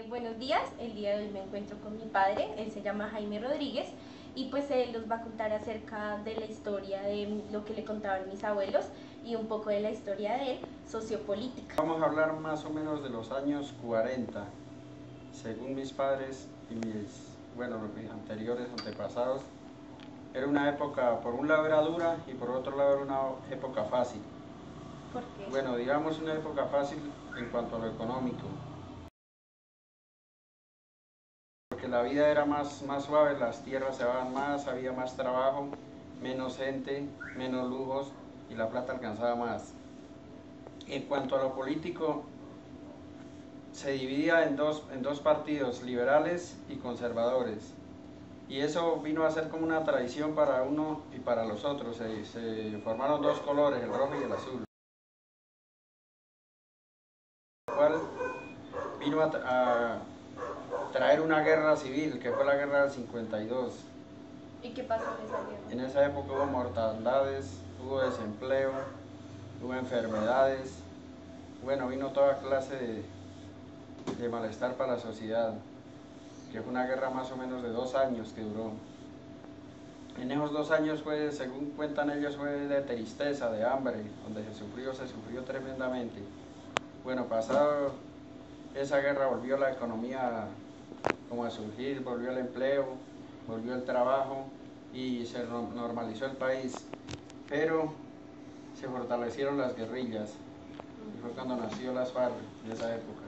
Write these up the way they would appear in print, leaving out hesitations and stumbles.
Buenos días, el día de hoy me encuentro con mi padre, él se llama Jaime Rodríguez y pues él nos va a contar acerca de la historia de lo que le contaban mis abuelos y un poco de la historia de él, sociopolítica. Vamos a hablar más o menos de los años 40, según mis padres y mis anteriores antepasados. Era una época, por un lado era dura y por otro lado era una época fácil. ¿Por qué? Bueno, digamos una época fácil en cuanto a lo económico, porque la vida era más suave, las tierras se daban más, había más trabajo, menos gente, menos lujos y la plata alcanzaba más. En cuanto a lo político, se dividía en dos partidos, liberales y conservadores. Y eso vino a ser como una tradición para uno y para los otros. Se formaron dos colores, el rojo y el azul. Lo cual vino a traer una guerra civil, que fue la guerra del 52. ¿Y qué pasó en esa guerra? En esa época hubo mortandades, hubo desempleo, hubo enfermedades. Bueno, vino toda clase de malestar para la sociedad, que fue una guerra más o menos de 2 años que duró. En esos 2 años fue, según cuentan ellos, fue de tristeza, de hambre, donde se sufrió tremendamente. Bueno, pasado esa guerra volvió la economía como a surgir, volvió el empleo, volvió el trabajo y se normalizó el país, pero se fortalecieron las guerrillas y fue cuando nació las FARC de esa época.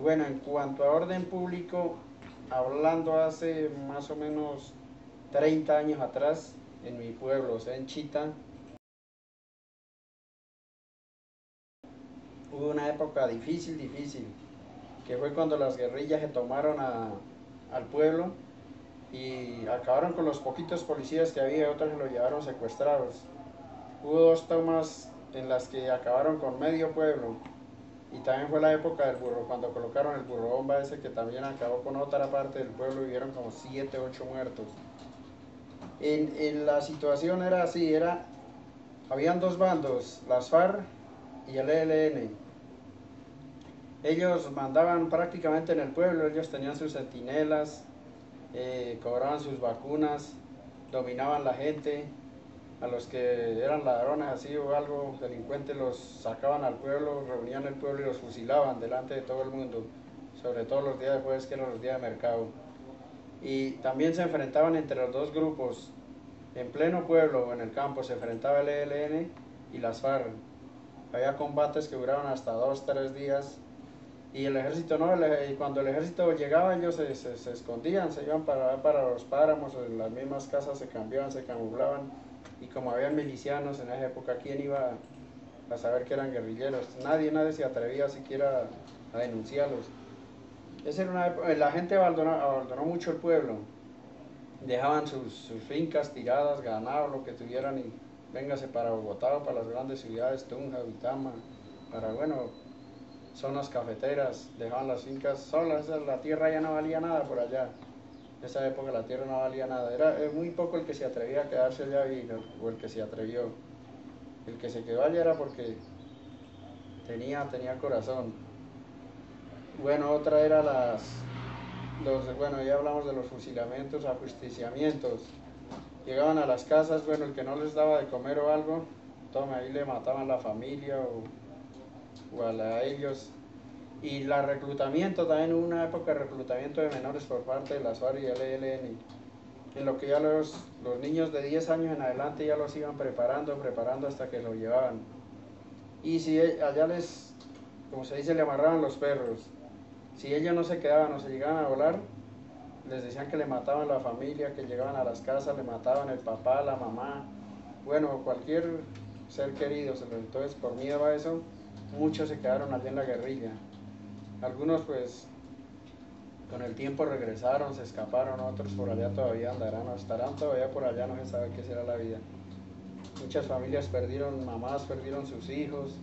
Bueno, en cuanto a orden público, hablando hace más o menos 30 años atrás, en mi pueblo, o sea, en Chita, hubo una época difícil, que fue cuando las guerrillas se tomaron al pueblo y acabaron con los poquitos policías que había, otros se los llevaron secuestrados. Hubo 2 tomas en las que acabaron con medio pueblo. Y también fue la época del burro, cuando colocaron el burro bomba ese que también acabó con otra parte del pueblo y hubieron como 7, 8 muertos. La situación era así, habían 2 bandos, las FARC y el ELN. Ellos mandaban prácticamente en el pueblo, ellos tenían sus centinelas, cobraban sus vacunas, dominaban la gente, a los que eran ladrones así o algo, delincuentes, los sacaban al pueblo, reunían el pueblo y los fusilaban delante de todo el mundo, sobre todo los días de jueves que eran los días de mercado. Y también se enfrentaban entre los 2 grupos, en pleno pueblo o en el campo se enfrentaba el ELN y las FARC. Había combates que duraban hasta 2, 3 días. Y el ejército no, cuando el ejército llegaba ellos se escondían, se iban para los páramos, o en las mismas casas se cambiaban, se camuflaban. Y como habían milicianos en esa época, ¿quién iba a saber que eran guerrilleros? Nadie se atrevía siquiera a denunciarlos. Esa era una época, la gente abandonó mucho el pueblo. Dejaban sus fincas tiradas, ganado, lo que tuvieran y véngase para Bogotá o para las grandes ciudades, Tunja, Uitama, para, bueno, zonas cafeteras, dejaban las fincas solas, la tierra ya no valía nada por allá. En esa época la tierra no valía nada, era muy poco el que se atrevía a quedarse allá o el que se atrevió. El que se quedó allá era porque tenía corazón. Bueno, otra era bueno, ya hablamos de los fusilamientos, ajusticiamientos. Llegaban a las casas, bueno, el que no les daba de comer o algo, tome, ahí le mataban a la familia o a ellos. Y la reclutamiento, también hubo una época de reclutamiento de menores por parte de las FARC y el ELN, en lo que ya los niños de 10 años en adelante ya los iban preparando hasta que lo llevaban. Y si allá como se dice, le amarraban los perros, si ellos no se quedaban o se llegaban a volar, les decían que le mataban a la familia, que llegaban a las casas, le mataban el papá, la mamá, bueno, cualquier ser querido. Entonces, por miedo a eso, muchos se quedaron allí en la guerrilla. Algunos pues con el tiempo regresaron, se escaparon, otros por allá todavía andarán o estarán todavía por allá, no se sabe qué será la vida. Muchas familias perdieron mamás, perdieron sus hijos,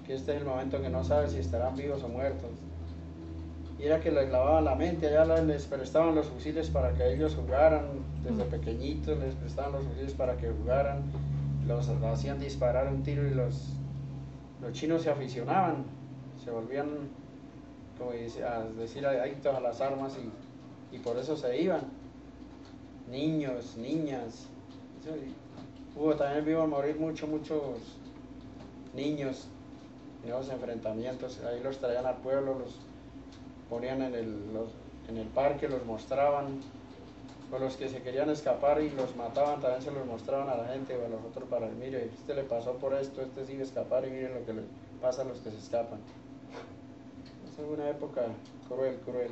que este es el momento que no sabe si estarán vivos o muertos. Y era que les lavaban la mente, allá les prestaban los fusiles para que ellos jugaran, desde pequeñitos les prestaban los fusiles para que jugaran, los hacían disparar un tiro y los chinos se aficionaban, se volvían como a decir adictos a las armas y por eso se iban. Niños, niñas. También vimos morir muchos niños en esos enfrentamientos. Ahí los traían al pueblo, los ponían en el parque, los mostraban. O los que se querían escapar y los mataban, también se los mostraban a la gente o a los otros para, mire, este le pasó por esto, este sigue escapar y miren lo que le pasa a los que se escapan. Esa es una época cruel, cruel.